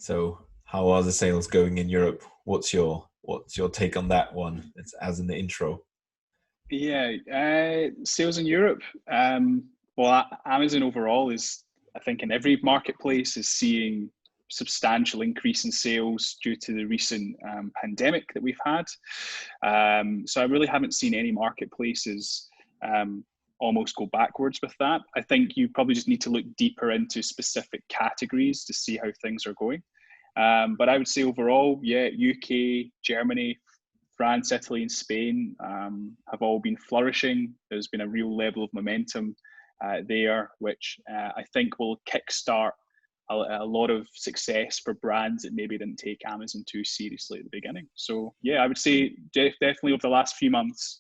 So how are the sales going in Europe? What's your take on that one? It's as in the intro. Yeah, sales in Europe. Amazon overall is, I think, in every marketplace is seeing substantial increase in sales due to the recent pandemic that we've had. So I really haven't seen any marketplaces almost go backwards with that. I think you probably just need to look deeper into specific categories to see how things are going. But I would say overall, yeah, UK, Germany, France, Italy, and Spain have all been flourishing. There's been a real level of momentum there, which I think will kickstart a lot of success for brands that maybe didn't take Amazon too seriously at the beginning. So yeah, I would say definitely over the last few months,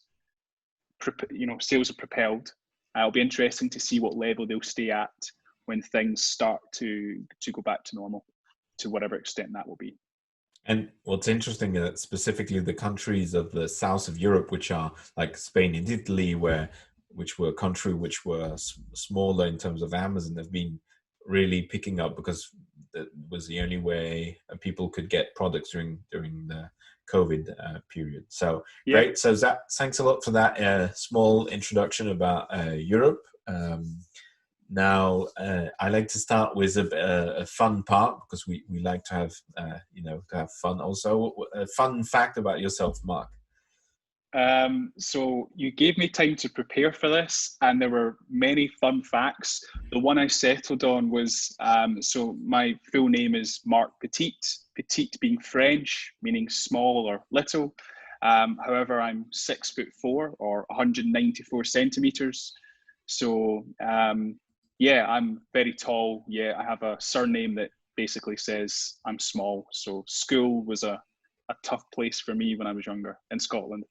sales are propelled. It'll be interesting to see what level they'll stay at when things start to go back to normal, to whatever extent that will be. And what's interesting is that specifically the countries of the south of Europe, which are like Spain and Italy, which were smaller in terms of Amazon, have been really picking up because that was the only way people could get products during the COVID period. So Yeah. great. So Zach, thanks a lot for that small introduction about Europe. Now, I like to start with a fun part because we like to have to have fun. Also, a fun fact about yourself, Mark. So you gave me time to prepare for this, and there were many fun facts. The one I settled on was so my full name is Mark Petit. Petit being French, meaning small or little. However, I'm 6'4" or 194 centimeters. So yeah, I'm very tall. Yeah, I have a surname that basically says I'm small. So school was a tough place for me when I was younger in Scotland.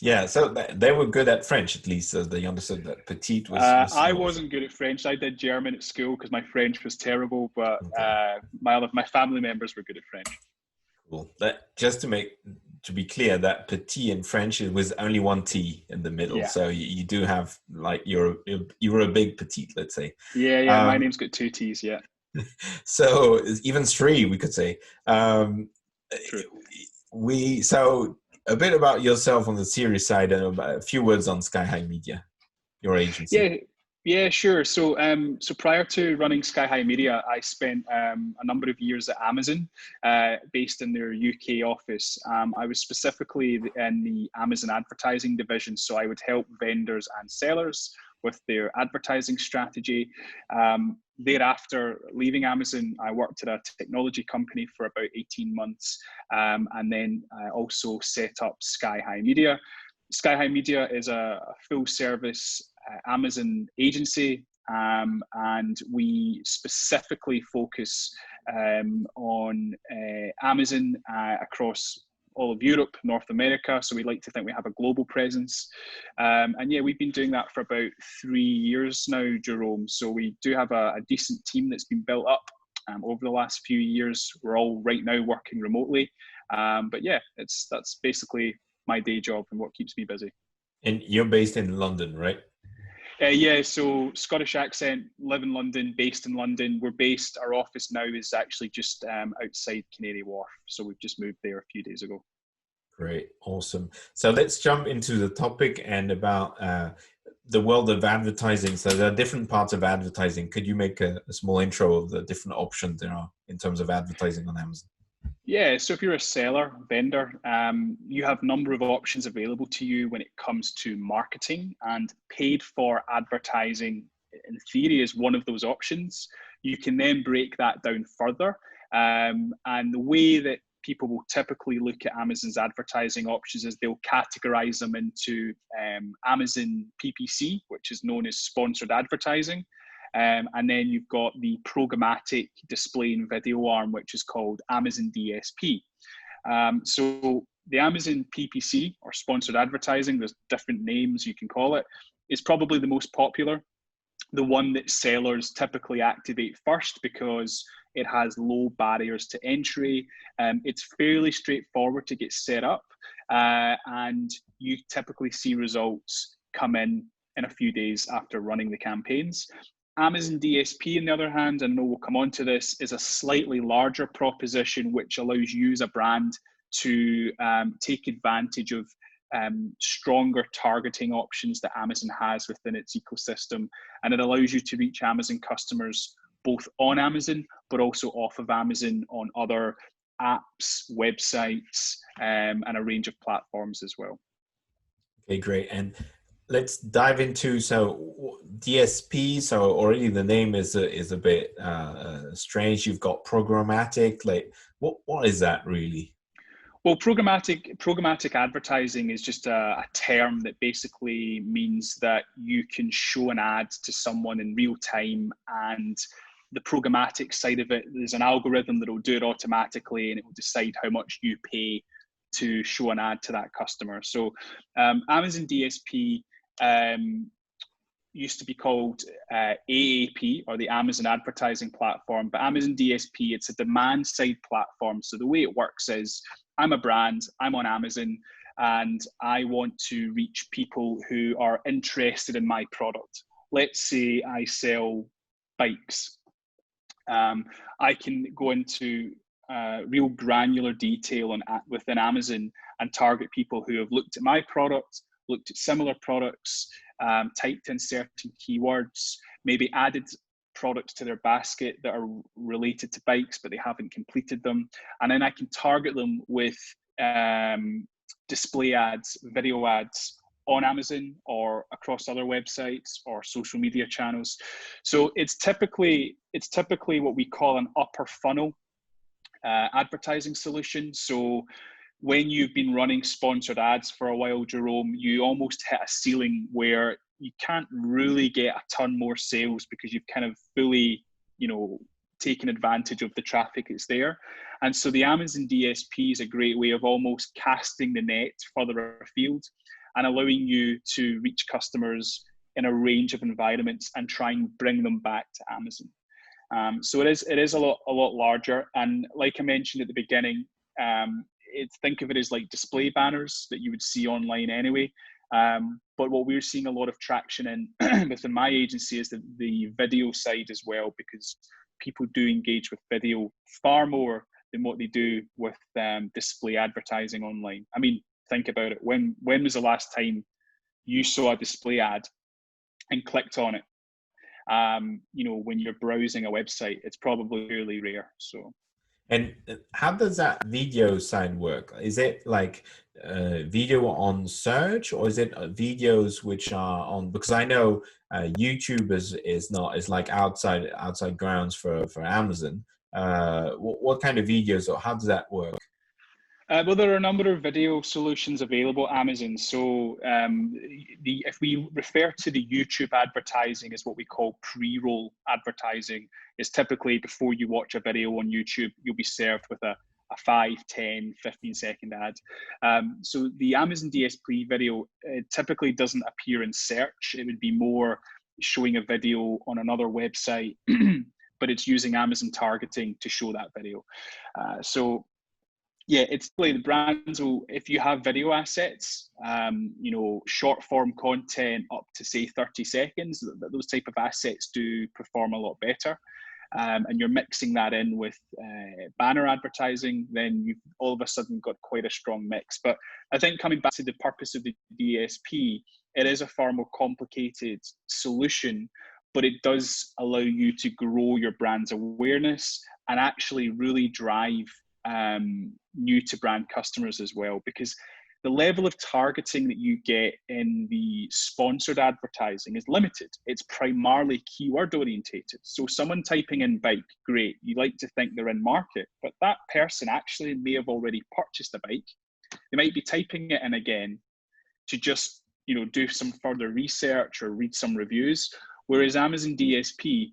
Yeah, so they were good at French at least, so they understood that petite was I small. wasn't good at French. I did German at school because my French was terrible, but Okay, my family members were good at French. cool. That just to be clear, that petit in French it was only one T in the middle, Yeah, so you do have like you're a big petite, let's say. yeah. My Um, name's got two T's. Yeah, so even three, we could say. Um, true. so a bit about yourself on the serious side and a few words on Sky High Media, your agency. Yeah, yeah, sure. So prior to running Sky High Media, I spent a number of years at Amazon, based in their UK office. I was specifically in the Amazon advertising division, so I would help vendors and sellers with their advertising strategy. Thereafter, leaving Amazon, I worked at a technology company for about 18 months, and then I also set up Sky High Media. Sky High Media is a full service Amazon agency, and we specifically focus on Amazon across all of Europe, North America. So we like to think we have a global presence. And yeah, we've been doing that for about 3 years now, Jerome. So we do have a decent team that's been built up over the last few years. We're all right now working remotely. But yeah, that's basically my day job and what keeps me busy. And you're based in London, right? Yeah, so Scottish accent, live in London, based in London. Our office now is actually just outside Canary Wharf. So we've just moved there a few days ago. Great, awesome. So let's jump into the topic and about the world of advertising. So there are different parts of advertising. Could you make a small intro of the different options there are in terms of advertising on Amazon? Yeah, so if you're a seller, vendor, you have a number of options available to you when it comes to marketing, and paid for advertising in theory is one of those options. You can then break that down further. And the way that people will typically look at Amazon's advertising options is they'll categorize them into Amazon PPC, which is known as sponsored advertising. And then you've got the programmatic display and video arm, which is called Amazon DSP. So the Amazon PPC, or sponsored advertising, there's different names you can call it, is probably the most popular, the one that sellers typically activate first because it has low barriers to entry. It's fairly straightforward to get set up, and you typically see results come in a few days after running the campaigns. Amazon DSP, on the other hand, and I know we'll come on to this, is a slightly larger proposition which allows you as a brand to take advantage of stronger targeting options that Amazon has within its ecosystem. And it allows you to reach Amazon customers both on Amazon, but also off of Amazon on other apps, websites, and a range of platforms as well. Okay, great. And let's dive into, so DSP. So already the name is a bit strange. You've got programmatic. Like, what is that really? Well, programmatic advertising is just a term that basically means that you can show an ad to someone in real time, and the programmatic side of it, there's an algorithm that will do it automatically, and it will decide how much you pay to show an ad to that customer. So Amazon DSP used to be called AAP, or the Amazon Advertising Platform, but Amazon DSP, it's a demand side platform. So the way it works is, I'm a brand, I'm on Amazon, and I want to reach people who are interested in my product. Let's say I sell bikes. I can go into real granular detail within Amazon and target people who have looked at my product, looked at similar products, typed in certain keywords, maybe added products to their basket that are related to bikes, but they haven't completed them. And then I can target them with display ads, video ads on Amazon or across other websites or social media channels. So it's typically what we call an upper funnel advertising solution. So when you've been running sponsored ads for a while, Jerome, you almost hit a ceiling where you can't really get a ton more sales because you've kind of fully, taken advantage of the traffic that's there. And so the Amazon DSP is a great way of almost casting the net further afield and allowing you to reach customers in a range of environments and try and bring them back to Amazon. So it is a lot larger. And like I mentioned at the beginning, think of it as like display banners that you would see online anyway. But what we're seeing a lot of traction in within my agency is the video side as well, because people do engage with video far more than what they do with display advertising online. I mean, think about it. When was the last time you saw a display ad and clicked on it? When you're browsing a website, it's probably fairly rare. So. And how does that video side work? Is it like video on search, or is it videos which are on? Because I know YouTube is like outside grounds for Amazon. What kind of videos, or how does that work? Well, there are a number of video solutions available at Amazon. So if we refer to the YouTube advertising as what we call pre-roll advertising, is typically before you watch a video on YouTube, you'll be served with a 5, 10, 15-second ad. So the Amazon DSP video typically doesn't appear in search. It would be more showing a video on another website, but it's using Amazon targeting to show that video. Yeah, it's really the brands will, if you have video assets, short form content up to say 30 seconds, those type of assets do perform a lot better. And you're mixing that in with banner advertising, then you've all of a sudden got quite a strong mix. But I think coming back to the purpose of the DSP, it is a far more complicated solution, but it does allow you to grow your brand's awareness and actually really drive new to brand customers as well, because the level of targeting that you get in the sponsored advertising is limited. It's primarily keyword orientated. So someone typing in bike, great, you like to think they're in market, but that person actually may have already purchased a bike. They might be typing it in again to just do some further research or read some reviews. Whereas Amazon DSP,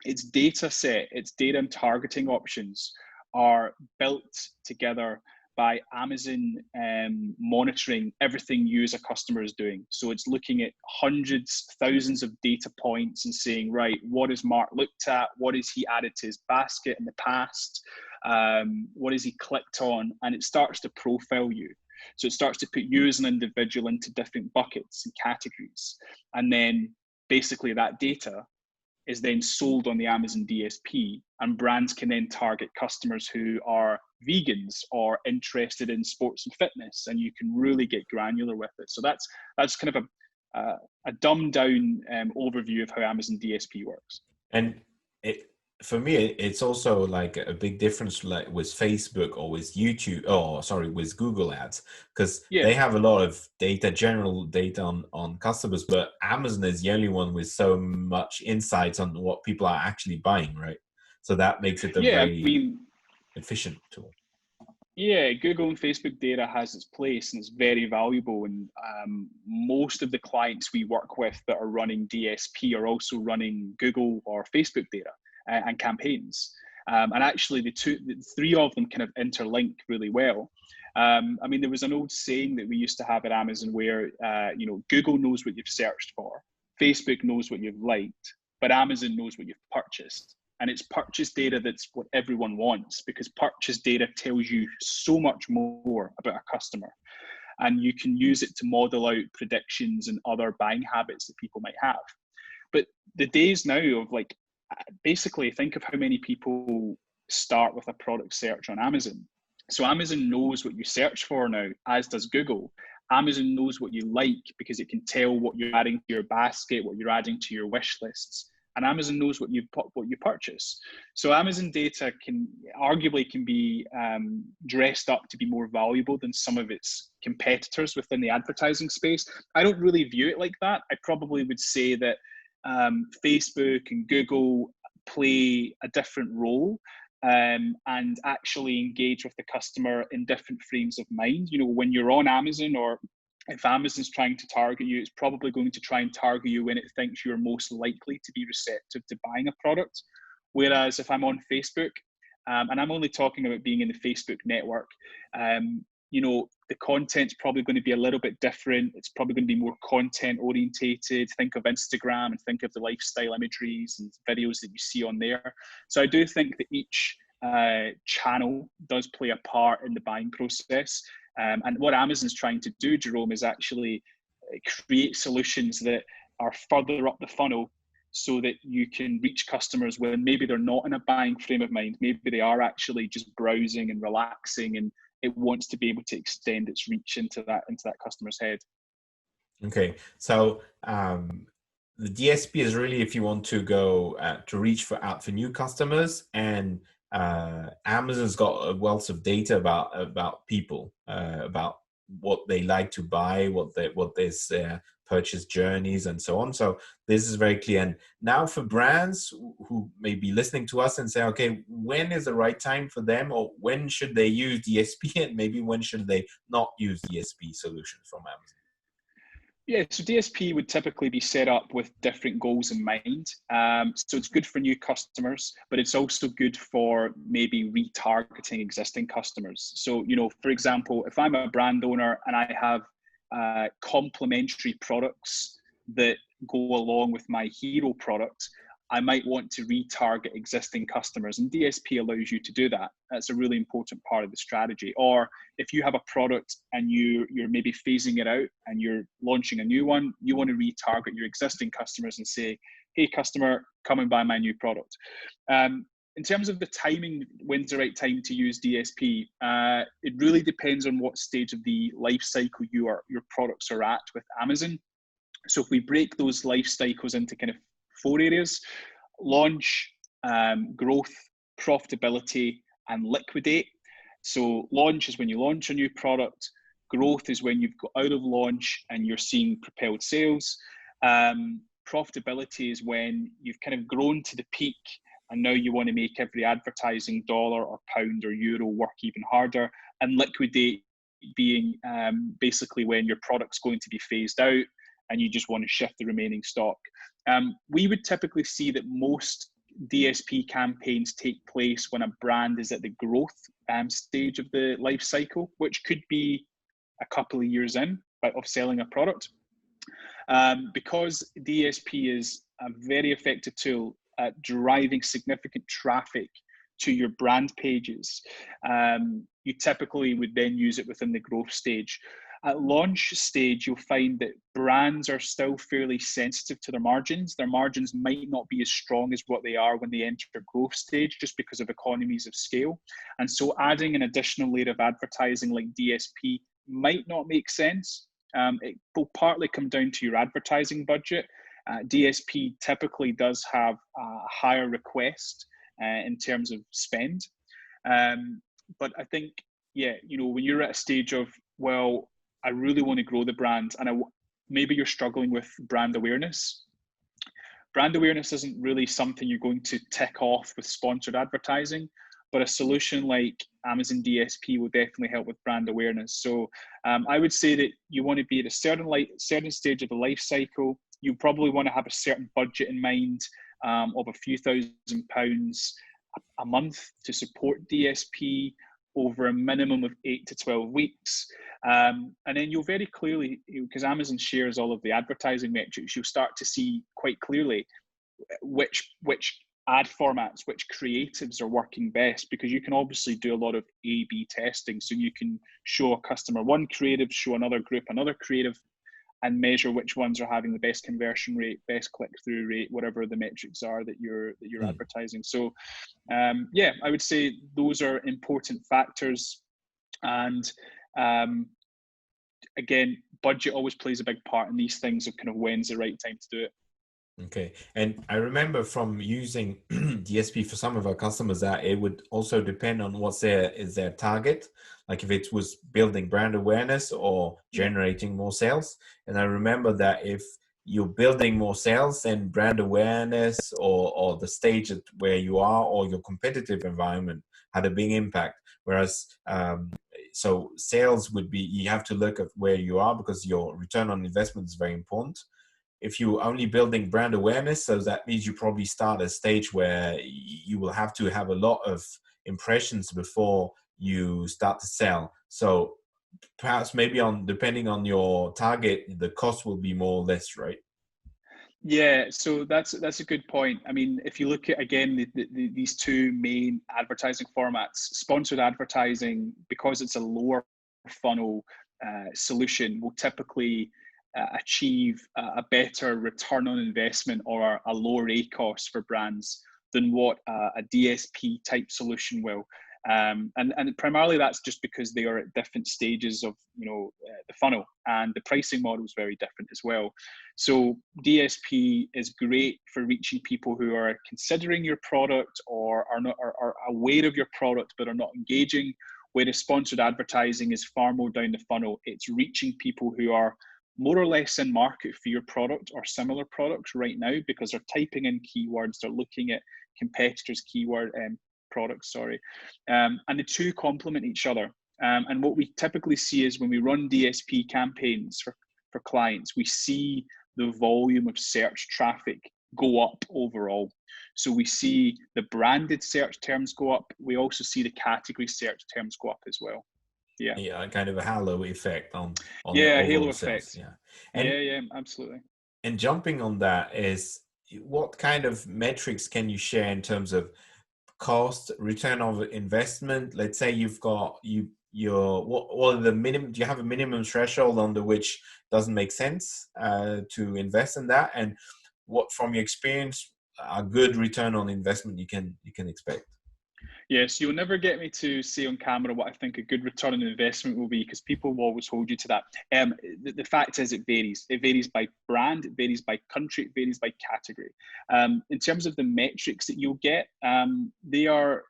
its data set, its data and targeting options are built together by Amazon monitoring everything you as a customer is doing. So it's looking at hundreds, thousands of data points and saying, right, what has Mark looked at? What has he added to his basket in the past? What has he clicked on? And it starts to profile you. So it starts to put you as an individual into different buckets and categories. And then basically that data is then sold on the Amazon DSP, and brands can then target customers who are vegans or interested in sports and fitness, and you can really get granular with it. So that's kind of a dumbed down overview of how Amazon DSP works. And for me, it's also like a big difference, like with Facebook or with YouTube, oh, sorry, with Google Ads, because Yeah. they have a lot of data, general data on customers, but Amazon is the only one with so much insights on what people are actually buying, right? So that makes it a Yeah, I very mean, efficient tool. yeah, Google and Facebook data has its place and it's very valuable. And most of the clients we work with that are running DSP are also running Google or Facebook data and campaigns. And actually, the three of them kind of interlink really well. I mean, there was an old saying that we used to have at Amazon where, Google knows what you've searched for, Facebook knows what you've liked, but Amazon knows what you've purchased. And it's purchase data that's what everyone wants, because purchase data tells you so much more about a customer. And you can use it to model out predictions and other buying habits that people might have. But the days now of basically think of how many people start with a product search on Amazon. So Amazon knows what you search for now, as does Google. Amazon knows what you like because it can tell what you're adding to your basket, what you're adding to your wish lists. And Amazon knows what you purchase. So Amazon data can be dressed up to be more valuable than some of its competitors within the advertising space. I don't really view it like that. I probably would say that Facebook and Google play a different role and actually engage with the customer in different frames of mind. You know, when you're on Amazon, or if Amazon's trying to target you, it's probably going to try and target you when it thinks you're most likely to be receptive to buying a product. Whereas if I'm on Facebook, and I'm only talking about being in the Facebook network, the content's probably going to be a little bit different. It's probably going to be more content orientated. Think of Instagram and think of the lifestyle imageries and videos that you see on there. So I do think that each channel does play a part in the buying process. And what Amazon's trying to do, Jerome, is actually create solutions that are further up the funnel so that you can reach customers when maybe they're not in a buying frame of mind. Maybe they are actually just browsing and relaxing, and it wants to be able to extend its reach into that customer's head. Okay, so the DSP is really if you want to go to reach out for new customers, and Amazon's got a wealth of data about people, about what they like to buy, what their purchase journeys, and so on. So this is very clear. And now for brands who may be listening to us and say, okay, when is the right time for them, or when should they use DSP, and maybe when should they not use DSP solutions from Amazon? Yeah, so DSP would typically be set up with different goals in mind. So it's good for new customers, but it's also good for maybe retargeting existing customers. So, for example, if I'm a brand owner and I have complementary products that go along with my hero product, I might want to retarget existing customers, and DSP allows you to do that. That's a really important part of the strategy. Or if you have a product and you're maybe phasing it out and you're launching a new one, you want to retarget your existing customers and say, hey, customer, come and buy my new product. In terms of the timing, when's the right time to use DSP? It really depends on what stage of the life cycle your products are at with Amazon. So if we break those life cycles into kind of 4 areas: launch, growth, profitability, and liquidate. So launch is when you launch a new product. Growth is when you've got out of launch and you're seeing propelled sales. Profitability is when you've kind of grown to the peak and now you want to make every advertising dollar or pound or euro work even harder. And liquidate being basically when your product's going to be phased out and you just want to shift the remaining stock. We would typically see that most DSP campaigns take place when a brand is at the growth stage of the life cycle, which could be a couple of years in of selling a product. Because DSP is a very effective tool at driving significant traffic to your brand pages, you typically would then use it within the growth stage. At launch stage, you'll find that brands are still fairly sensitive to their margins. Their margins might not be as strong as what they are when they enter growth stage, just because of economies of scale. And so adding an additional layer of advertising like DSP might not make sense. It will partly come down to your advertising budget. DSP typically does have a higher request in terms of spend. But I think, yeah, when you're at a stage of, well, I really want to grow the brand, and maybe you're struggling with brand awareness. Brand awareness isn't really something you're going to tick off with sponsored advertising, but a solution like Amazon DSP will definitely help with brand awareness. So I would say that you want to be at a certain stage of the life cycle. You probably want to have a certain budget in mind of a few £1,000s a month to support DSP over a minimum of 8 to 12 weeks. And then you'll very clearly, because Amazon shares all of the advertising metrics, you'll start to see quite clearly which ad formats, which creatives are working best, because you can obviously do a lot of A/B testing. So you can show a customer one creative, show another group another creative, and measure which ones are having the best conversion rate, best click-through rate, whatever the metrics are that you're advertising. So yeah, I would say those are important factors. And again, budget always plays a big part in these things of kind of when's the right time to do it. Okay. And I remember from using DSP for some of our customers that it would also depend on what's their target. Like if it was building brand awareness or generating more sales. And I remember that if you're building more sales, then brand awareness or the stage at where you are or your competitive environment had a big impact. Whereas so sales would be, you have to look at where you are because your return on investment is very important. If you're only building brand awareness, so that means you probably start at a stage where you will have to have a lot of impressions before you start to sell. So perhaps maybe depending on your target, the cost will be more or less, right? Yeah, so that's a good point. I mean, if you look at, again, these two main advertising formats, sponsored advertising, because it's a lower funnel solution, will typically achieve a better return on investment or a lower ACoS for brands than what a DSP type solution will. And primarily that's just because they are at different stages of the funnel, and the pricing model is very different as well. So DSP is great for reaching people who are considering your product or are aware of your product but are not engaging, whereas sponsored advertising is far more down the funnel. It's reaching people who are more or less in market for your product or similar products right now, because they're typing in keywords, they're looking at competitors' products, and the two complement each other. And what we typically see is when we run DSP campaigns for clients, we see the volume of search traffic go up overall. So we see the branded search terms go up. We also see the category search terms go up as well. Yeah, kind of a halo effect on the overall halo sales. Effect. Yeah, absolutely. And jumping on that is, what kind of metrics can you share in terms of cost, return of investment? Let's say you've got what are the minimum? Do you have a minimum threshold under which doesn't make sense to invest in that? And what, from your experience, a good return on investment you can expect? Yes, you'll never get me to say on camera what I think a good return on investment will be, because people will always hold you to that. The fact is, it varies. It varies by brand, it varies by country, it varies by category. In terms of the metrics that you'll get, they are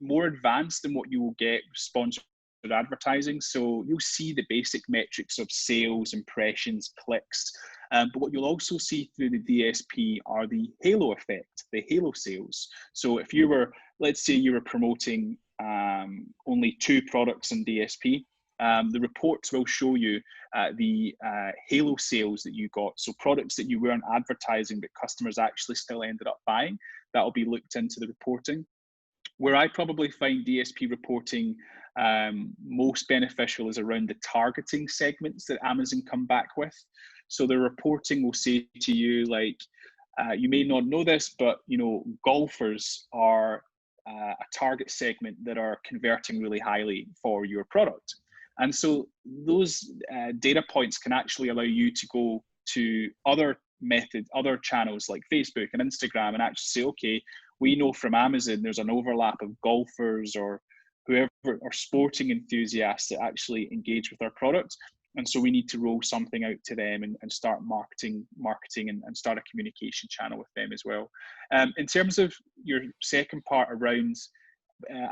more advanced than what you will get with sponsored advertising. So you'll see the basic metrics of sales, impressions, clicks. But what you'll also see through the DSP are the halo effect, the halo sales. So if you were, let's say you were promoting only 2 products in DSP, the reports will show you the halo sales that you got. So products that you weren't advertising but customers actually still ended up buying, that will be looked into the reporting. Where I probably find DSP reporting most beneficial is around the targeting segments that Amazon come back with. So the reporting will say to you, like, you may not know this, but golfers are a target segment that are converting really highly for your product. And so those data points can actually allow you to go to other channels like Facebook and Instagram and actually say, okay, we know from Amazon there's an overlap of golfers or whoever or sporting enthusiasts that actually engage with our product. And so we need to roll something out to them and start marketing and start a communication channel with them as well. In terms of your second part around,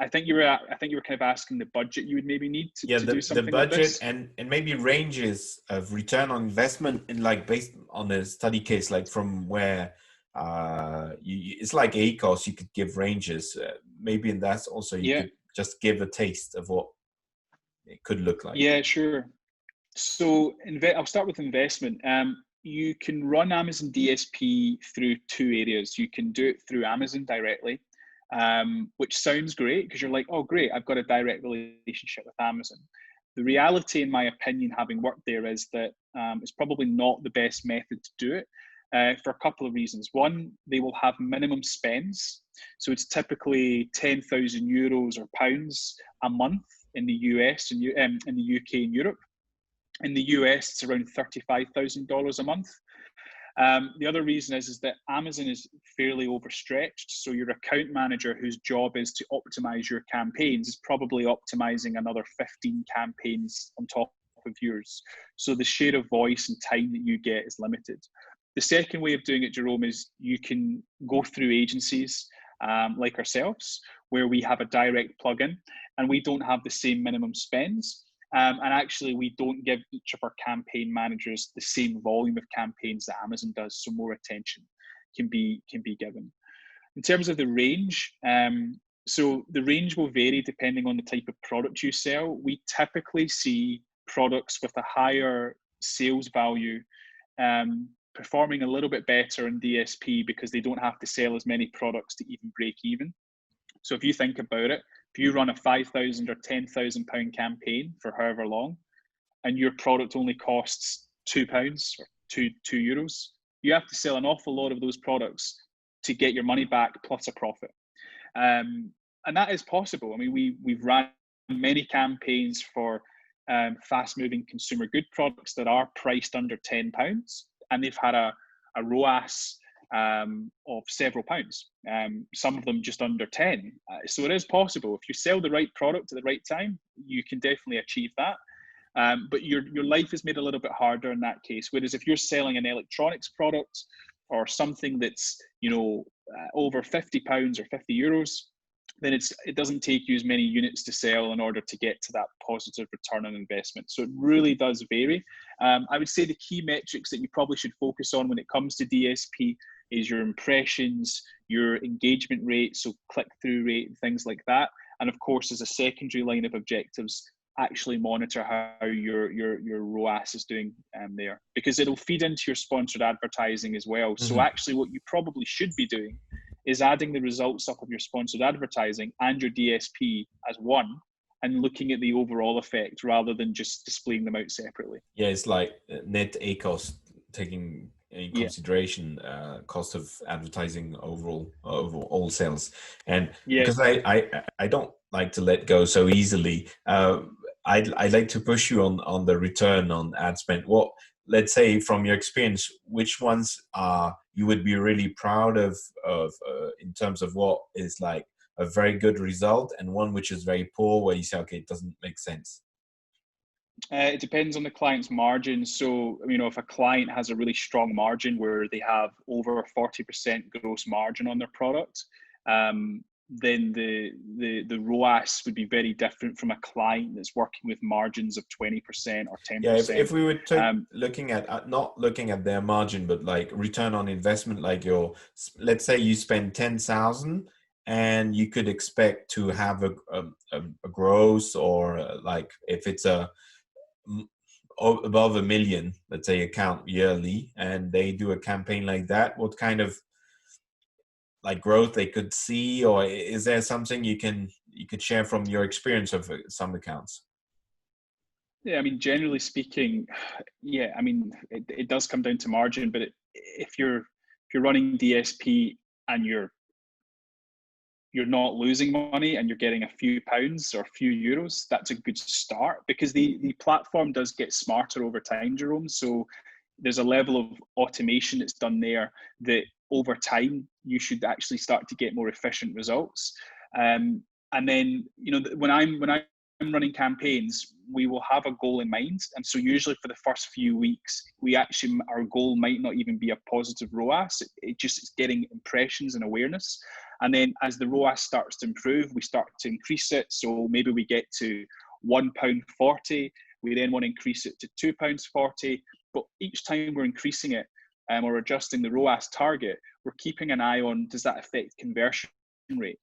I think you were kind of asking the budget you would maybe need to do the something like budget this. and maybe ranges of return on investment in like based on a study case, like from where it's like ACOS, you could give ranges. Maybe in that also you Yeah, could just give a taste of what it could look like. yeah, sure. So I'll start with investment. You can run Amazon DSP through two areas. You can do it through Amazon directly, which sounds great because you're like, oh, great, I've got a direct relationship with Amazon. The reality, in my opinion, having worked there, is that it's probably not the best method to do it for a couple of reasons. One, they will have minimum spends. So it's typically 10,000 euros or pounds a month in the US and in the UK and Europe. In the US, it's around $35,000 a month. The other reason is that Amazon is fairly overstretched. So your account manager, whose job is to optimize your campaigns, is probably optimizing another 15 campaigns on top of yours. So the share of voice and time that you get is limited. The second way of doing it, Jerome, is you can go through agencies like ourselves, where we have a direct plugin and we don't have the same minimum spends. And actually, we don't give each of our campaign managers the same volume of campaigns that Amazon does, so more attention can be given. In terms of the range, so the range will vary depending on the type of product you sell. We typically see products with a higher sales value performing a little bit better in DSP because they don't have to sell as many products to even break even. So if you think about it, if you run a £5,000 or £10,000 campaign for however long, and your product only costs £2 or €2, you have to sell an awful lot of those products to get your money back plus a profit. And that is possible. I mean, we've run many campaigns for fast-moving consumer good products that are priced under £10, and they've had a ROAS of several pounds, some of them just under 10. So it is possible. If you sell the right product at the right time, you can definitely achieve that. But your life is made a little bit harder in that case. Whereas if you're selling an electronics product or something that's over £50 or €50, then it doesn't take you as many units to sell in order to get to that positive return on investment. So it really does vary. I would say the key metrics that you probably should focus on when it comes to DSP is your impressions, your engagement rate, so click-through rate and things like that. And of course, as a secondary line of objectives, actually monitor how your ROAS is doing there, because it'll feed into your sponsored advertising as well. So actually what you probably should be doing is adding the results up of your sponsored advertising and your DSP as one and looking at the overall effect rather than just displaying them out separately. Yeah, it's like net ACOS, taking in consideration cost of advertising overall all sales. And because I don't like to let go so easily, I'd like to push you on the return on ad spend. What, let's say from your experience, which ones are you would be really proud of in terms of what is like a very good result, and one which is very poor where you say, okay, it doesn't make sense? It depends on the client's margin. So, if a client has a really strong margin where they have over 40% gross margin on their product, then the ROAS would be very different from a client that's working with margins of 20% or 10%. Yeah, if we were looking at not looking at their margin, but like return on investment, like let's say you spend 10,000 and you could expect to have a gross, or like if it's above $1 million, let's say, account yearly, and they do a campaign like that, what kind of like growth they could see? Or is there something you could share from your experience of some accounts? Yeah, generally speaking, yeah, it does come down to margin, but if you're running DSP and you're you're not losing money and you're getting a few pounds or a few euros, that's a good start, because the platform does get smarter over time, Jerome. So there's a level of automation that's done there that over time you should actually start to get more efficient results. And then, when I'm running campaigns, we will have a goal in mind. And so usually for the first few weeks, our goal might not even be a positive ROAS. It just is getting impressions and awareness. And then as the ROAS starts to improve, we start to increase it. So maybe we get to £1.40. We then want to increase it to £2.40. But each time we're increasing it or adjusting the ROAS target, we're keeping an eye on, does that affect conversion rate?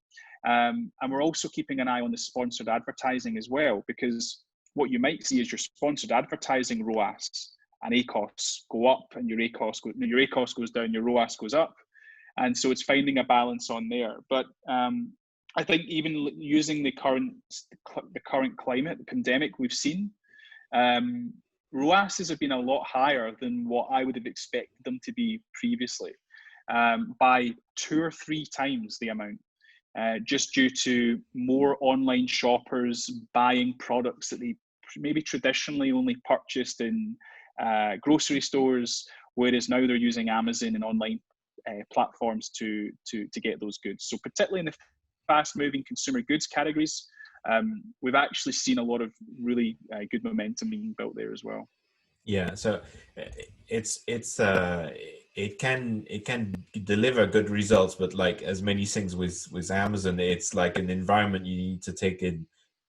And we're also keeping an eye on the sponsored advertising as well, because what you might see is your sponsored advertising ROAS and ACOS go up, and your ACOS goes down, your ROAS goes up. And so it's finding a balance on there. But I think even using the current climate, the pandemic we've seen, ROASs have been a lot higher than what I would have expected them to be previously, by 2 or 3 times the amount. Just due to more online shoppers buying products that they maybe traditionally only purchased in grocery stores, whereas now they're using Amazon and online platforms to get those goods. So particularly in the fast-moving consumer goods categories, we've actually seen a lot of really good momentum being built there as well. Yeah, so it can deliver good results, but like as many things with Amazon, it's like an environment you need to take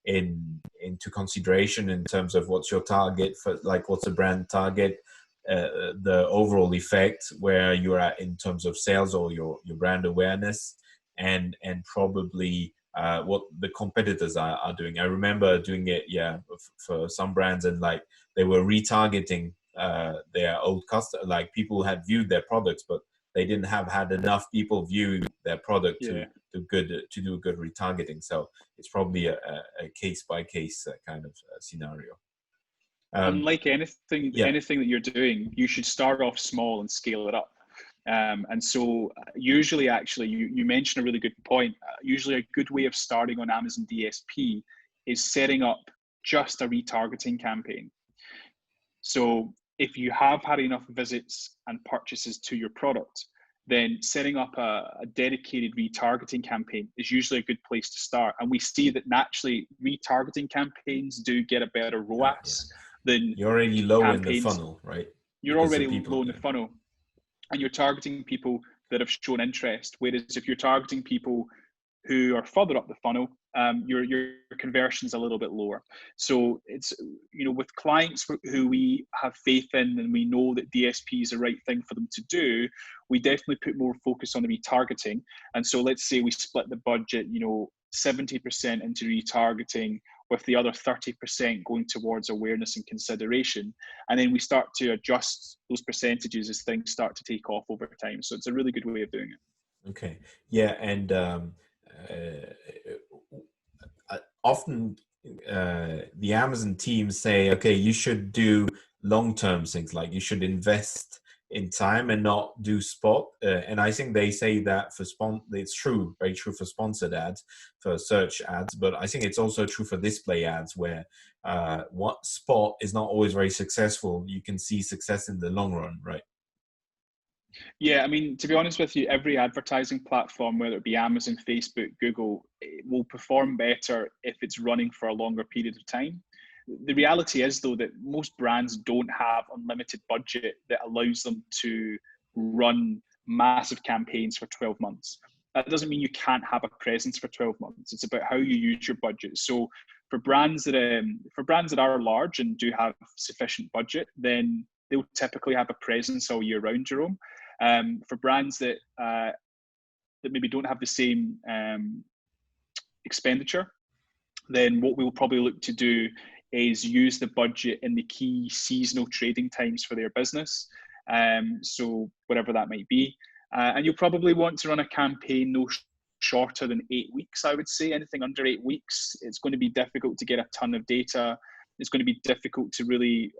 into consideration in terms of what's your target for, like what's the brand target, the overall effect, where you're at in terms of sales or your brand awareness, and probably what the competitors are doing. I remember doing it, for some brands, and like they were retargeting their old customer, like people had viewed their products, but they didn't have had enough people view their product to do a good retargeting. So it's probably a case by case kind of scenario. And like anything that you're doing, you should start off small and scale it up. And so usually, actually, you mentioned a really good point. Usually a good way of starting on Amazon DSP is setting up just a retargeting campaign. So if you have had enough visits and purchases to your product, then setting up a dedicated retargeting campaign is usually a good place to start. And we see that naturally retargeting campaigns do get a better ROAS than you're already low campaigns. In the funnel, right? You're already low in the funnel, and you're targeting people that have shown interest. Whereas if you're targeting people who are further up the funnel, your conversion is a little bit lower. So it's, with clients who we have faith in and we know that DSP is the right thing for them to do, we definitely put more focus on the retargeting. And so let's say we split the budget, 70% into retargeting, with the other 30% going towards awareness and consideration. And then we start to adjust those percentages as things start to take off over time. So it's a really good way of doing it. Okay. Yeah. And often the Amazon teams say, okay, you should do long-term things, like you should invest in time and not do spot. And I think they say that it's true, very true for sponsored ads, for search ads, but I think it's also true for display ads, where what spot is not always very successful. You can see success in the long run, right? Yeah, I mean, to be honest with you, every advertising platform, whether it be Amazon, Facebook, Google, it will perform better if it's running for a longer period of time. The reality is, though, that most brands don't have unlimited budget that allows them to run massive campaigns for 12 months. That doesn't mean you can't have a presence for 12 months. It's about how you use your budget. So for brands that are large and do have sufficient budget, then they'll typically have a presence all year round, Jerome. For brands that maybe don't have the same expenditure, then what we'll probably look to do is use the budget in the key seasonal trading times for their business. So whatever that might be. And you'll probably want to run a campaign no shorter than 8 weeks, I would say. Anything under 8 weeks, it's going to be difficult to get a ton of data. It's going to be difficult to really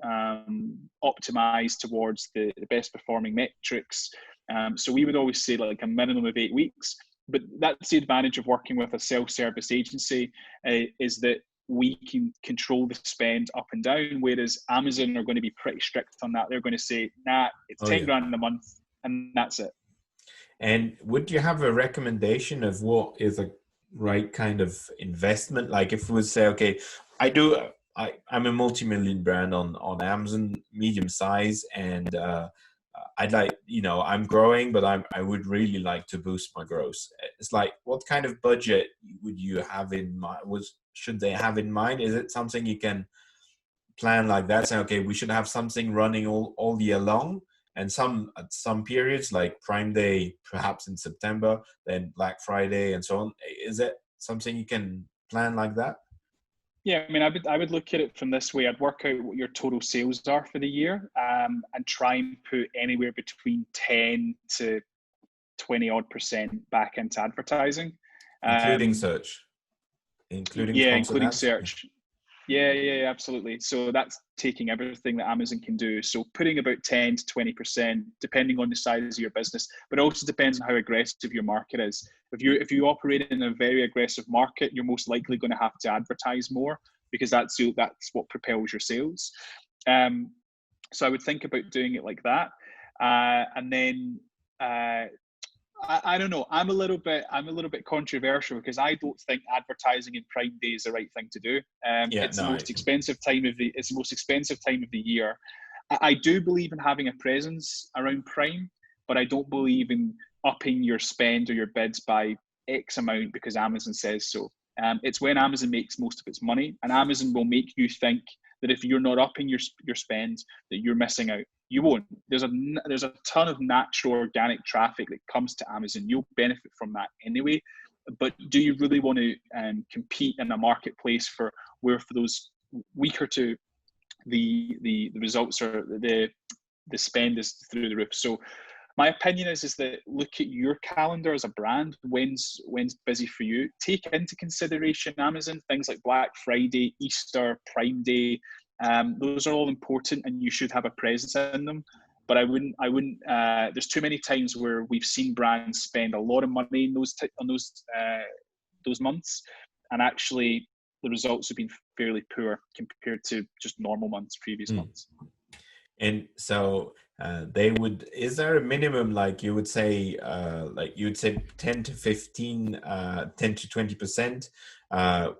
optimize towards the best performing metrics. So we would always say like a minimum of 8 weeks. but that's the advantage of working with a self-service agency, is that we can control the spend up and down, whereas Amazon are going to be pretty strict on that. They're going to say, nah, it's Oh 10 yeah. grand a month and that's it. And would you have a recommendation of what is a right kind of investment? Like if we would say, okay, I'm a multi-million brand on Amazon, medium size, and I'd like, I'm growing, but I would really like to boost my growth. It's like, what kind of budget would you have in mind? Should they have in mind? Is it something you can plan like that? Say, okay, we should have something running all year long, and at some periods like Prime Day, perhaps in September, then Black Friday, and so on. Is it something you can plan like that? Yeah, I mean, I would look at it from this way. I'd work out what your total sales are for the year, and try and put anywhere between 10 to 20 odd % back into advertising. Including search, including Yeah, sponsored including ads. search. Yeah, absolutely. So that's taking everything that Amazon can do. So putting about 10 to 20%, depending on the size of your business, but it also depends on how aggressive your market is. If you operate in a very aggressive market, you're most likely going to have to advertise more, because that's what propels your sales. So I would think about doing it like that, and then. I don't know. I'm a little bit controversial, because I don't think advertising in Prime Day is the right thing to do. Yeah, It's the no, most expensive time of the year. I do believe in having a presence around Prime, but I don't believe in upping your spend or your bids by X amount because Amazon says so. It's when Amazon makes most of its money, and Amazon will make you think that if you're not upping your spend, that you're missing out. You won't. There's a ton of natural organic traffic that comes to Amazon. You'll benefit from that anyway. But do you really want to compete in a marketplace where for those week or two, the results are the spend is through the roof? So my opinion is that look at your calendar as a brand. When's busy for you? Take into consideration Amazon, things like Black Friday, Easter, Prime Day. Those are all important, and you should have a presence in them. But I wouldn't. There's too many times where we've seen brands spend a lot of money in those months, and actually the results have been fairly poor compared to just normal months, previous months. And so is there a minimum, like you would say 10 to 15, 10 to 20%?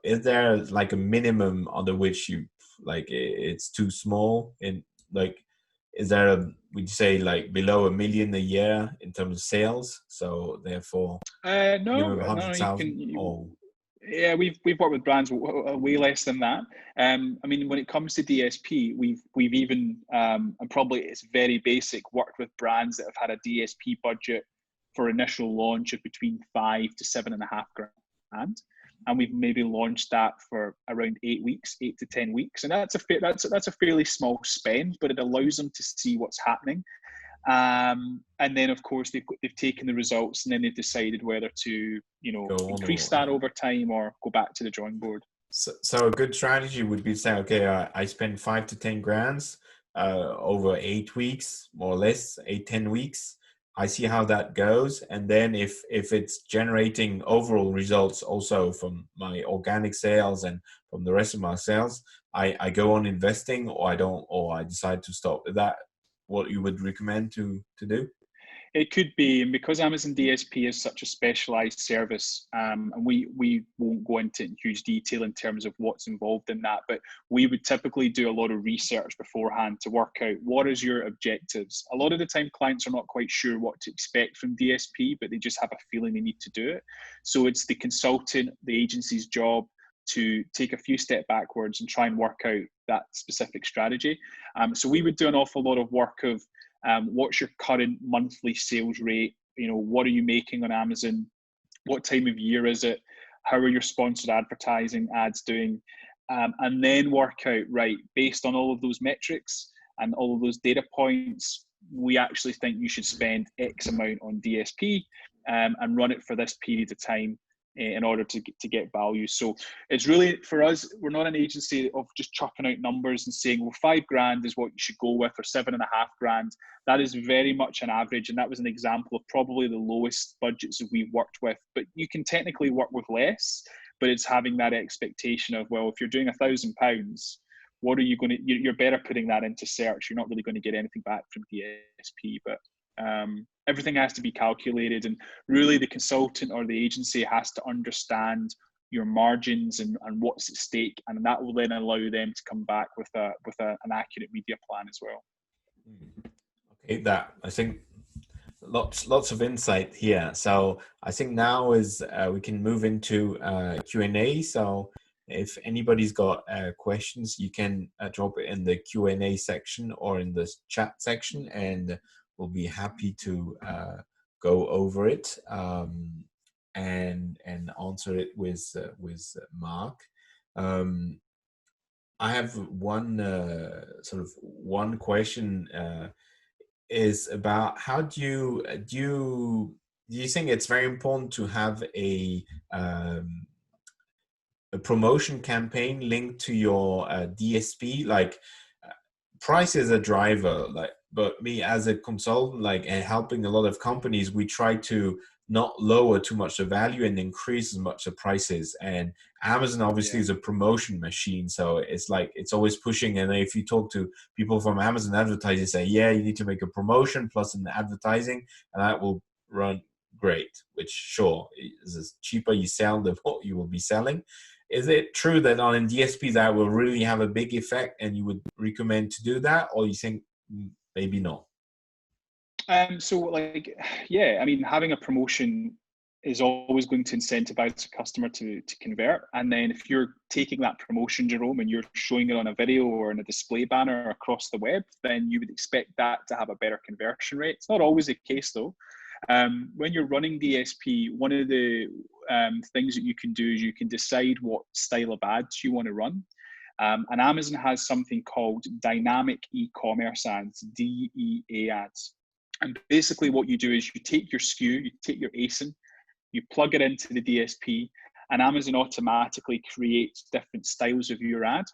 Is there like a minimum under which it's too small? And like, would you say like below $1 million a year in terms of sales? So therefore, minimum No, 100,000 Yeah, we've worked with brands way less than that. I mean, when it comes to DSP, we've even and probably it's very basic, worked with brands that have had a DSP budget for initial launch of between 5 to 7.5 grand, and we've maybe launched that for around 8 weeks, 8 to 10 weeks, and that's a fairly small spend, but it allows them to see what's happening. And then of course they've taken the results, and then they've decided whether to increase that over time or go back to the drawing board. So a good strategy would be to say, okay, I spend 5 to 10 grand over 8 weeks, more or less 8-10 weeks. I see how that goes, and then if it's generating overall results also from my organic sales and from the rest of my sales, I go on investing, or I don't, or I decide to stop. Is that what you would recommend to do? It could be, and because Amazon DSP is such a specialized service, and we won't go into huge detail in terms of what's involved in that, but we would typically do a lot of research beforehand to work out what is your objectives. A lot of the time clients are not quite sure what to expect from DSP, but they just have a feeling they need to do it. So it's the consultant, the agency's job to take a few steps backwards and try and work out that specific strategy. So we would do an awful lot of work of what's your current monthly sales rate? What are you making on Amazon? What time of year is it? How are your sponsored advertising ads doing? And then work out, right, based on all of those metrics and all of those data points, we actually think you should spend X amount on DSP and run it for this period of time. in order to get value. So it's really, for us, we're not an agency of just chucking out numbers and saying, well, $5,000 is what you should go with, or $7,500. That is very much an average, and that was an example of probably the lowest budgets that we've worked with. But you can technically work with less, but it's having that expectation of, well, if you're doing £1,000, what are you going to, you're better putting that into search. You're not really going to get anything back from DSP, but everything has to be calculated, and really the consultant or the agency has to understand your margins and what's at stake, and that will then allow them to come back with an accurate media plan as well. Okay, that, I think, lots of insight here. So I think now is we can move into Q&A. So if anybody's got questions, you can drop it in the Q&A section or in the chat section, and we'll be happy to go over it and answer it with Mark. I have one question is about how do you think it's very important to have a promotion campaign linked to your DSP? Like, price is a driver, like, but me as a consultant, like, and helping a lot of companies, we try to not lower too much the value and increase as much the prices. And Amazon obviously is a promotion machine, so it's like it's always pushing. And if you talk to people from Amazon advertising, say, yeah, you need to make a promotion plus an advertising, and that will run great. Which, sure, is the cheaper you sell, the more you will be selling. Is it true that on DSP that will really have a big effect, and you would recommend to do that, or you think maybe not? So, like, yeah, I mean, having a promotion is always going to incentivize a customer to convert. And then if you're taking that promotion, Jerome, and you're showing it on a video or in a display banner across the web, then you would expect that to have a better conversion rate. It's not always the case, though. When you're running DSP, one of the things that you can do is you can decide what style of ads you want to run. And Amazon has something called dynamic e-commerce ads, DEA ads. And basically what you do is you take your SKU, you take your ASIN, you plug it into the DSP, and Amazon automatically creates different styles of your ad.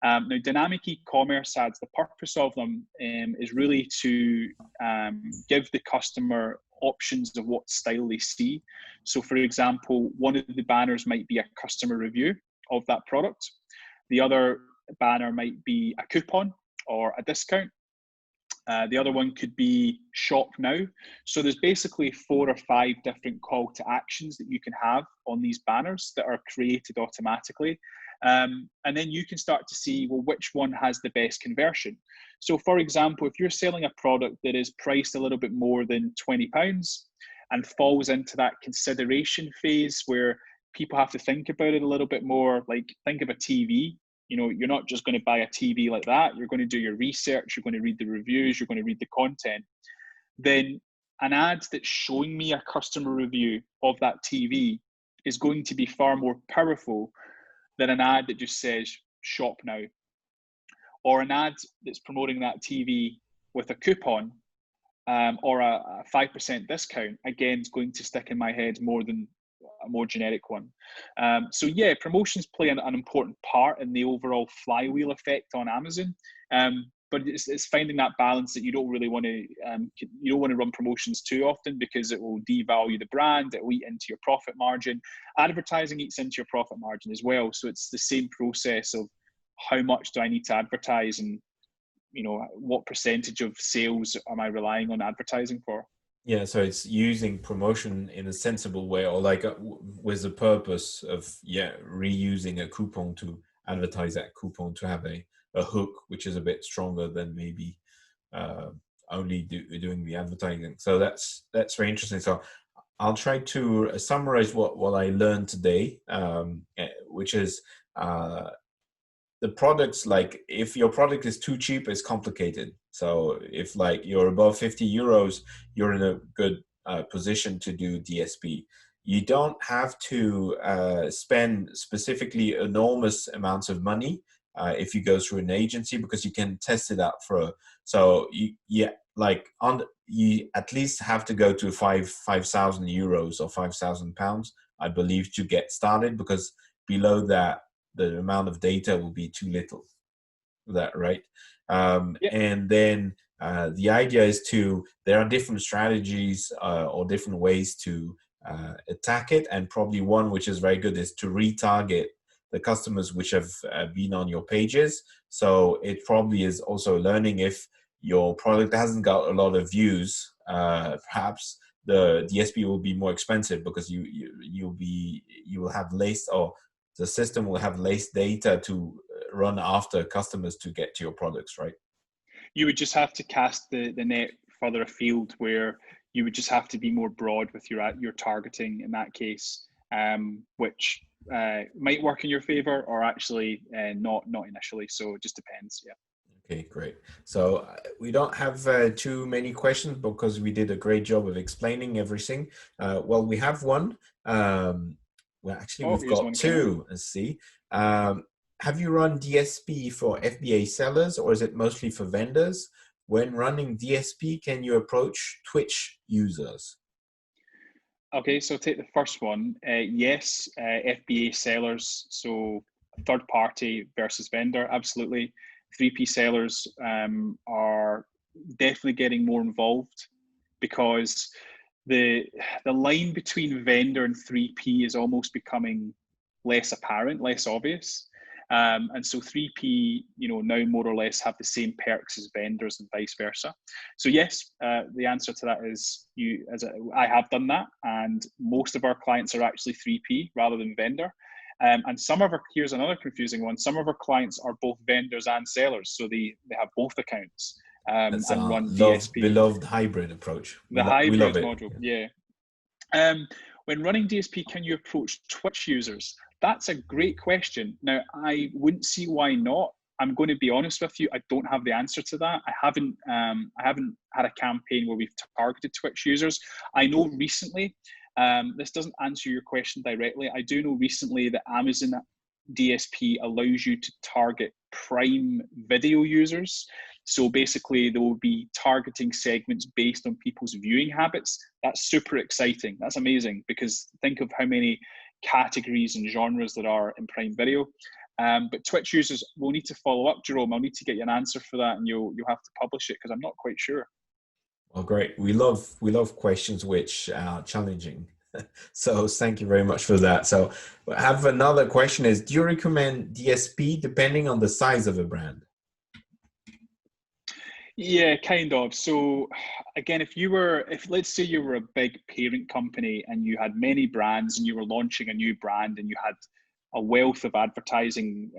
Now, dynamic e-commerce ads, the purpose of them is really to give the customer options of what style they see. So, for example, one of the banners might be a customer review of that product. The other banner might be a coupon or a discount. The other one could be shop now. So there's basically 4 or 5 different call to actions that you can have on these banners that are created automatically. And then you can start to see, well, which one has the best conversion. So for example, if you're selling a product that is priced a little bit more than £20 and falls into that consideration phase where people have to think about it a little bit more, like think of a TV. You know, you're not just going to buy a TV like that. You're going to do your research. You're going to read the reviews. You're going to read the content. Then an ad that's showing me a customer review of that TV is going to be far more powerful than an ad that just says shop now. Or an ad that's promoting that TV with a coupon or a 5% discount, again, is going to stick in my head more than a more generic one. So yeah, promotions play an important part in the overall flywheel effect on Amazon. But it's finding that balance that you don't really want to, you don't want to run promotions too often because it will devalue the brand, it will eat into your profit margin. Advertising eats into your profit margin as well. So it's the same process of how much do I need to advertise, and you know, what percentage of sales am I relying on advertising for? Yeah, so it's using promotion in a sensible way, or like with the purpose of reusing a coupon to advertise that coupon to have a hook which is a bit stronger than maybe only doing the advertising. So that's very interesting. So I'll try to summarize what I learned today, which is the products, like if your product is too cheap, it's complicated. So if like you're above 50 euros, you're in a good position to do DSP. You don't have to spend specifically enormous amounts of money if you go through an agency, because you can test it out for. So like on you at least have to go to 5,000 euros or £5,000, I believe, to get started, because below that the amount of data will be too little. That right? Yeah. And then the idea is there are different strategies or different ways to attack it, and probably one which is very good is to retarget the customers which have been on your pages. So it probably is also learning if your product hasn't got a lot of views, perhaps the DSP will be more expensive, because you will have less, or the system will have less data to run after customers to get to your products, right? You would just have to cast the net further afield, where you would just have to be more broad with your targeting in that case, which might work in your favor, or actually not initially. So it just depends. Yeah. Okay, great. So we don't have too many questions, because we did a great job of explaining everything. Well, we have one. Well, actually, Oh, we've here's got one coming. two. Let's see. Have you run DSP for FBA sellers, or is it mostly for vendors? When running DSP, can you approach Twitch users? Okay, so take the first one. Yes, FBA sellers, so third party versus vendor, absolutely. 3P sellers are definitely getting more involved, because the line between vendor and 3P is almost becoming less apparent, less obvious. And so 3P, now more or less have the same perks as vendors and vice versa. So yes, the answer to that is I have done that, and most of our clients are actually 3P rather than vendor. And here's another confusing one. Some of our clients are both vendors and sellers, so they have both accounts That's and our run DSP. beloved hybrid approach. The We love hybrid it. module, yeah. When running DSP, can you approach Twitch users? That's a great question. Now, I wouldn't see why not. I'm going to be honest with you. I don't have the answer to that. I haven't had a campaign where we've targeted Twitch users. I know recently, this doesn't answer your question directly. I do know recently that Amazon DSP allows you to target Prime Video users. So basically, they will be targeting segments based on people's viewing habits. That's super exciting. That's amazing, because think of how many categories and genres there are in Prime Video. But Twitch users will need to follow up, Jerome. I'll need to get you an answer for that, and you'll have to publish it, because I'm not quite sure. Well, great. We love questions which are challenging. So thank you very much for that. So I have another question is, do you recommend DSP depending on the size of a brand? Yeah, kind of. So again, if let's say you were a big parent company and you had many brands and you were launching a new brand and you had a wealth of advertising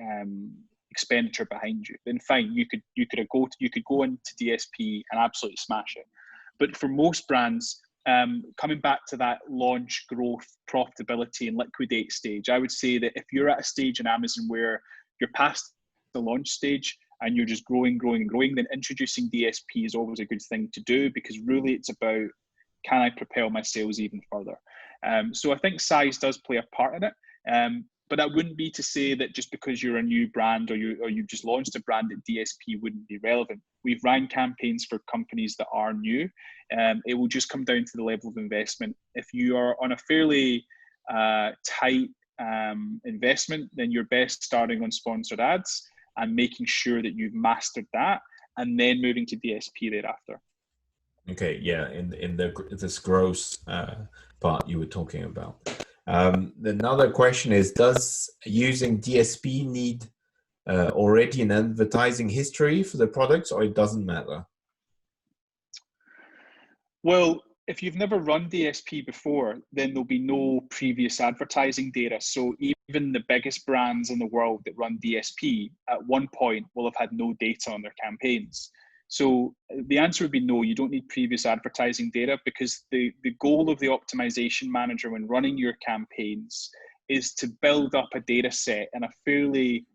expenditure behind you, then fine, you could go into DSP and absolutely smash it. But for most brands, coming back to that launch, growth, profitability, and liquidate stage, I would say that if you're at a stage in Amazon where you're past the launch stage and you're just growing, then introducing DSP is always a good thing to do, because really it's about, can I propel my sales even further? So I think size does play a part in it. But that wouldn't be to say that just because you're a new brand or you've just launched a brand, that DSP wouldn't be relevant. We've ran campaigns for companies that are new. It will just come down to the level of investment. If you are on a fairly tight investment, then you're best starting on sponsored ads and making sure that you've mastered that, and then moving to DSP thereafter. Okay, yeah, in this gross part you were talking about. Another question is, does using DSP need already an advertising history for the products, or it doesn't matter? Well, if you've never run DSP before, then there'll be no previous advertising data. So even the biggest brands in the world that run DSP at one point will have had no data on their campaigns. So the answer would be no, you don't need previous advertising data, because the goal of the optimization manager when running your campaigns is to build up a data set in a fairly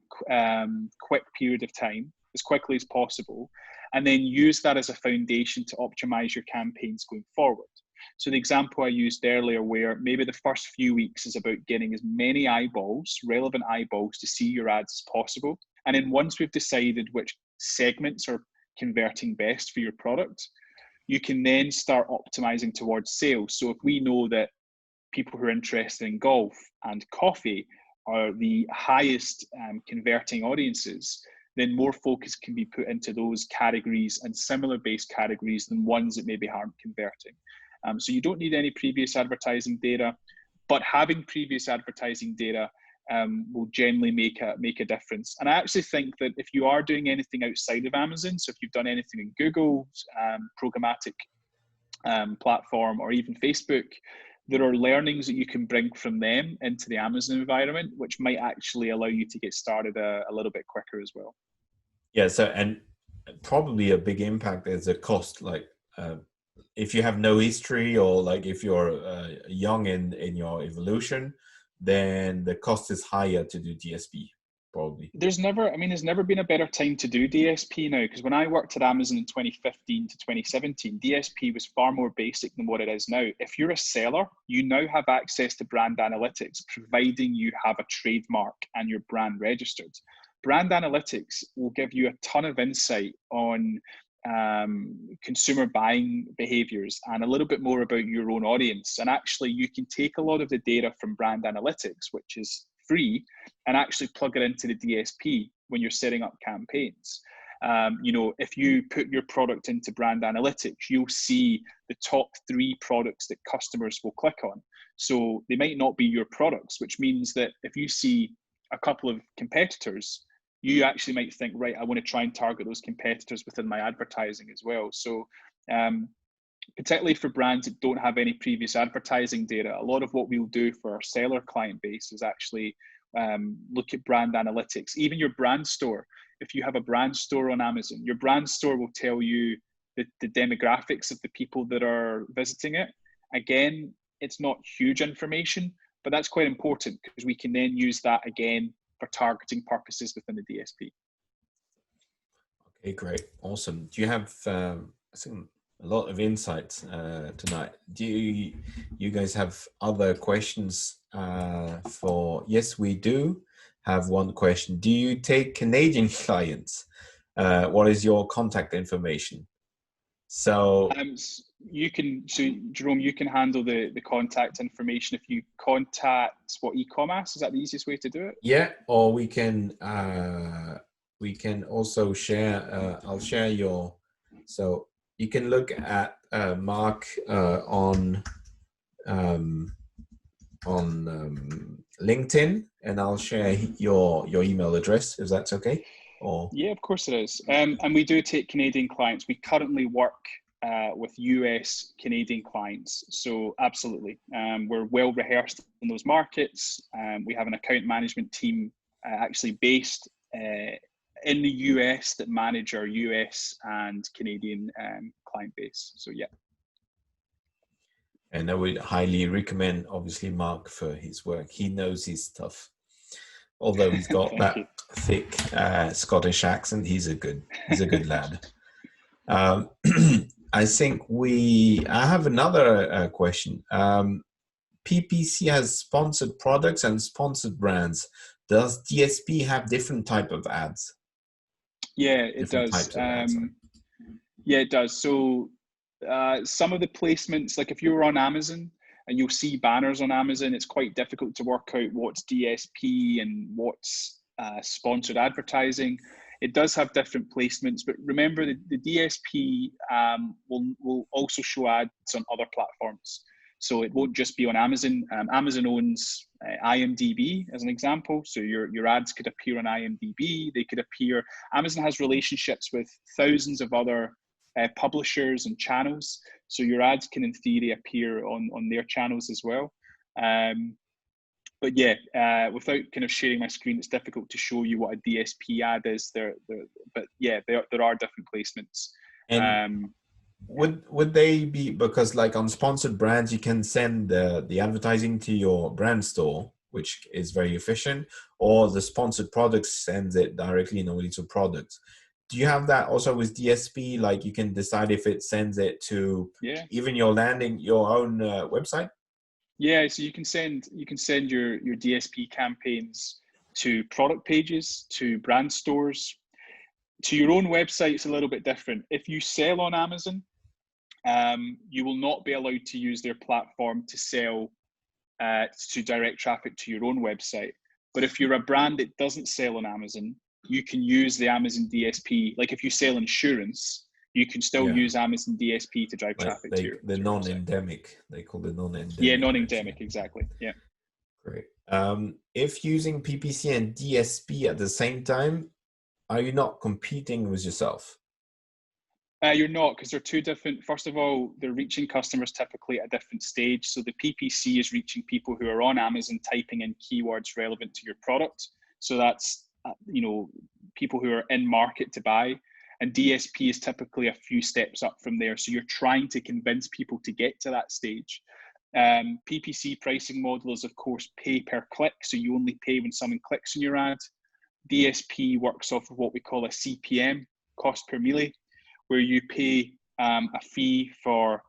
quick period of time, as quickly as possible, and then use that as a foundation to optimize your campaigns going forward. So the example I used earlier, where maybe the first few weeks is about getting as many eyeballs, relevant eyeballs, to see your ads as possible. And then once we've decided which segments are converting best for your product, you can then start optimizing towards sales. So if we know that people who are interested in golf and coffee are the highest converting audiences, then more focus can be put into those categories and similar based categories than ones that maybe aren't converting. So you don't need any previous advertising data, but having previous advertising data will generally make a difference. And I actually think that if you are doing anything outside of Amazon, so if you've done anything in Google's programmatic platform or even Facebook, there are learnings that you can bring from them into the Amazon environment, which might actually allow you to get started a little bit quicker as well. Yeah, so, and probably a big impact is the cost. Like if you have no history, or like if you're young in your evolution, then the cost is higher to do DSP, probably. There's never been a better time to do DSP now, because when I worked at Amazon in 2015 to 2017, DSP was far more basic than what it is now. If you're a seller, you now have access to brand analytics, providing you have a trademark and your brand registered. Brand analytics will give you a ton of insight on consumer buying behaviors and a little bit more about your own audience. And actually, you can take a lot of the data from brand analytics, which is free, and actually plug it into the DSP when you're setting up campaigns. If you put your product into brand analytics, you'll see the top 3 products that customers will click on. So they might not be your products, which means that if you see a couple of competitors, you actually might think, right, I want to try and target those competitors within my advertising as well. So particularly for brands that don't have any previous advertising data, a lot of what we'll do for our seller client base is actually look at brand analytics. Even your brand store, if you have a brand store on Amazon, your brand store will tell you the demographics of the people that are visiting it. Again, it's not huge information, but that's quite important because we can then use that again for targeting purposes within the DSP. Okay, great. Awesome. Do you have I think a lot of insights tonight? Do you guys have other questions for? Yes, we do have one question. Do you take Canadian clients? What is your contact information? So Jerome, you can handle the contact information if you contact e-commerce. Is that the easiest way to do it? Yeah, or we can also share. I'll share your. So you can look at Mark on LinkedIn, and I'll share your email address if that's okay. Or yeah, of course it is. And we do take Canadian clients. We currently work with US Canadian clients, so absolutely, we're well rehearsed in those markets. We have an account management team actually based in the US that manage our US and Canadian client base. So yeah. And I would highly recommend, obviously, Mark for his work. He knows his stuff. Although he's got that thick Scottish accent, he's a good lad. I think I have another question. PPC has sponsored products and sponsored brands. Does DSP have different type of ads? Yeah, it does. Yeah, it does. So some of the placements, like if you're on Amazon and you'll see banners on Amazon, it's quite difficult to work out what's DSP and what's sponsored advertising. It does have different placements, but remember the DSP will also show ads on other platforms. So it won't just be on Amazon. Amazon owns IMDb as an example. So your ads could appear on IMDb. They could appear. Amazon has relationships with thousands of other publishers and channels. So your ads can, in theory, appear on their channels as well. But yeah, without kind of sharing my screen, it's difficult to show you what a DSP ad is. But yeah, there are different placements. And would they be, because like on sponsored brands, you can send the advertising to your brand store, which is very efficient, or the sponsored products sends it directly normally to products. Do you have that also with DSP? Like you can decide if it sends it to even your own website? Yeah, so you can send your DSP campaigns to product pages, to brand stores, to your own website. It's a little bit different. If you sell on Amazon, You will not be allowed to use their platform to sell, to direct traffic to your own website. But if you're a brand that doesn't sell on Amazon, you can use the Amazon DSP. Like if you sell insurance, you can still use Amazon DSP to drive like traffic to your the website. non-endemic. They call it non-endemic. Yeah, non-endemic, exactly. Yeah. Great. If using PPC and DSP at the same time, are you not competing with yourself? You're not, because they're two different. First of all, they're reaching customers typically at a different stage. So the PPC is reaching people who are on Amazon typing in keywords relevant to your product. So that's people who are in market to buy. And DSP is typically a few steps up from there. So you're trying to convince people to get to that stage. PPC pricing model is, of course, pay per click. So you only pay when someone clicks on your ad. DSP works off of what we call a CPM, cost per milli, where you pay a fee for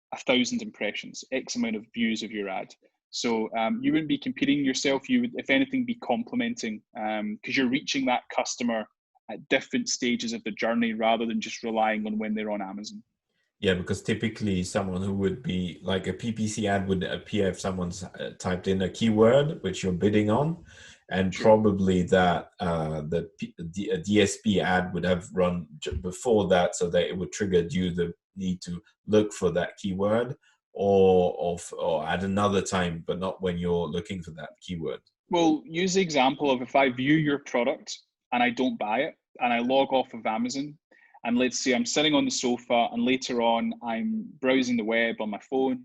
1,000 impressions, X amount of views of your ad. So you wouldn't be competing yourself. You would, if anything, be complementing, because you're reaching that customer at different stages of the journey rather than just relying on when they're on Amazon. Yeah, because typically someone who would be like a PPC ad would appear if someone's typed in a keyword which you're bidding on, and probably that a DSP ad would have run before that, so that it would trigger you the need to look for that keyword, or at another time, but not when you're looking for that keyword. Well, use the example of if I view your product and I don't buy it and I log off of Amazon, and let's say I'm sitting on the sofa and later on I'm browsing the web on my phone,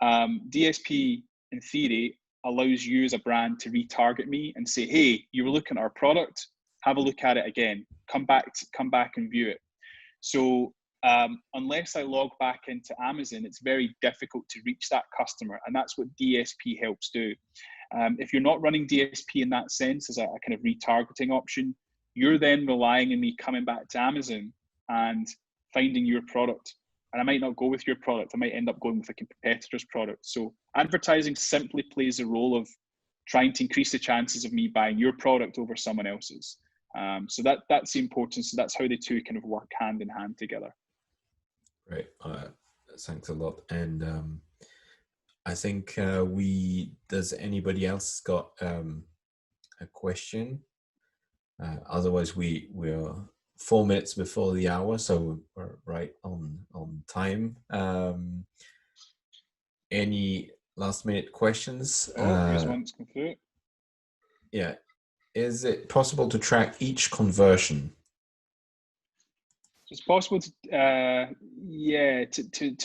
DSP in theory allows you as a brand to retarget me and say, hey, you were looking at our product, have a look at it again, come back and view it. So unless I log back into Amazon, it's very difficult to reach that customer, and that's what DSP helps do. If you're not running DSP in that sense as a kind of retargeting option, you're then relying on me coming back to Amazon and finding your product. And I might not go with your product. I might end up going with a competitor's product. So advertising simply plays a role of trying to increase the chances of me buying your product over someone else's. So that's the importance. So that's how the two kind of work hand in hand together. Great. Thanks a lot. And I think does anybody else got a question? Otherwise, we're 4 minutes before the hour, so we're right on time. Any last minute questions? Here's one that's come through. Yeah. Is it possible to track each conversion? It's possible to, to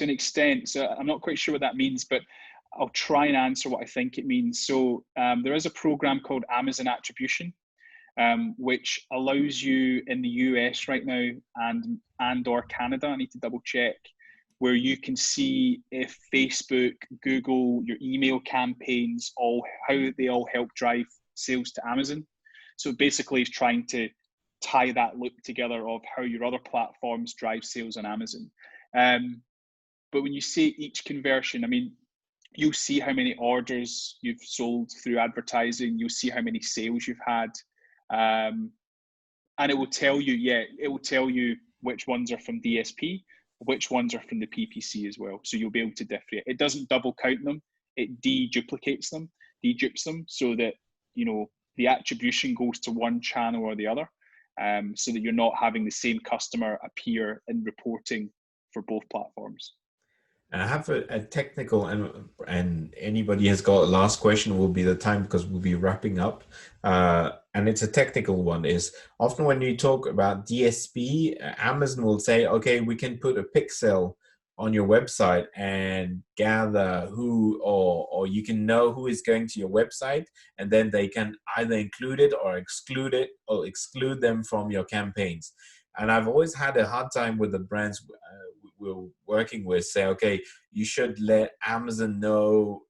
an extent. So I'm not quite sure what that means, but I'll try and answer what I think it means. So there is a program called Amazon Attribution, which allows you in the US right now and or Canada, I need to double check, where you can see if Facebook, Google, your email campaigns, how they all help drive sales to Amazon. So basically it's trying to tie that loop together of how your other platforms drive sales on Amazon. But when you say each conversion, I mean, you'll see how many orders you've sold through advertising, you'll see how many sales you've had. And it will tell you, which ones are from DSP, which ones are from the PPC as well. So you'll be able to differentiate. It doesn't double count them, it dedupes them, so that, the attribution goes to one channel or the other, so that you're not having the same customer appear in reporting for both platforms. I have a technical, and anybody has got a last question will be the time, because we'll be wrapping up. And it's a technical one. Is often when you talk about DSP, Amazon will say, okay, we can put a pixel on your website and gather who, or you can know who is going to your website, and then they can either include it or exclude them from your campaigns. And I've always had a hard time with the brands we're working with say, okay, you should let Amazon know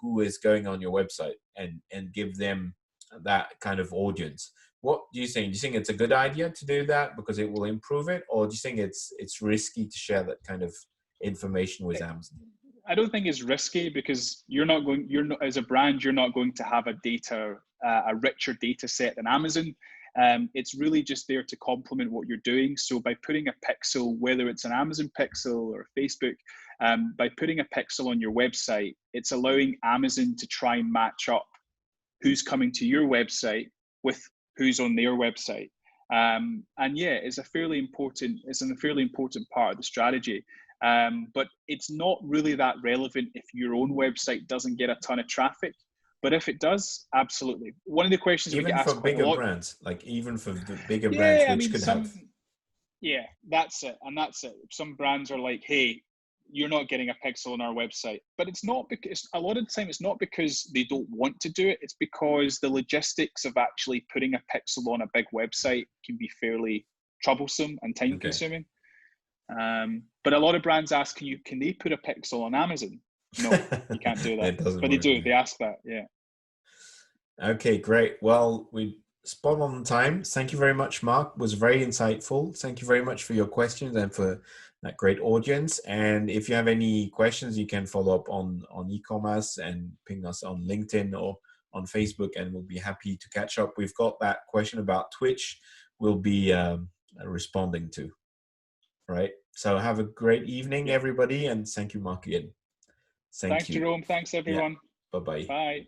who is going on your website and give them that kind of audience. What do you think? Do you think it's a good idea to do that because it will improve it, or do you think it's risky to share that kind of information with Amazon? I don't think it's risky, because as a brand, you're not going to have a richer data set than Amazon. It's really just there to complement what you're doing. So by putting a pixel, whether it's an Amazon pixel or Facebook, by putting a pixel on your website, it's allowing Amazon to try and match up who's coming to your website with who's on their website. And yeah, it's a fairly important part of the strategy. But it's not really that relevant if your own website doesn't get a ton of traffic. But if it does, absolutely. One of the questions we get Even for asked quite a bigger lot. brands, like even for the bigger brands, Yeah, I which mean, could have. yeah, that's it. And that's it. Some brands are like, hey, you're not getting a pixel on our website. But it's not because, a lot of the time, it's not because they don't want to do it. It's because the logistics of actually putting a pixel on a big website can be fairly troublesome and time consuming. But a lot of brands ask, can they put a pixel on Amazon? No, you can't do that. It doesn't But work, they do. no. They ask that. Yeah. Okay, great. Well, we spot on time. Thank you very much, Mark. It was very insightful. Thank you very much for your questions and for that great audience. And if you have any questions, you can follow up on e-commerce and ping us on LinkedIn or on Facebook, and we'll be happy to catch up. We've got that question about Twitch we'll be responding to. Right. So have a great evening, everybody, and thank you, Mark, again. Thank Thanks, you. Jerome. Thanks, Yeah. everyone. Bye-bye. Bye.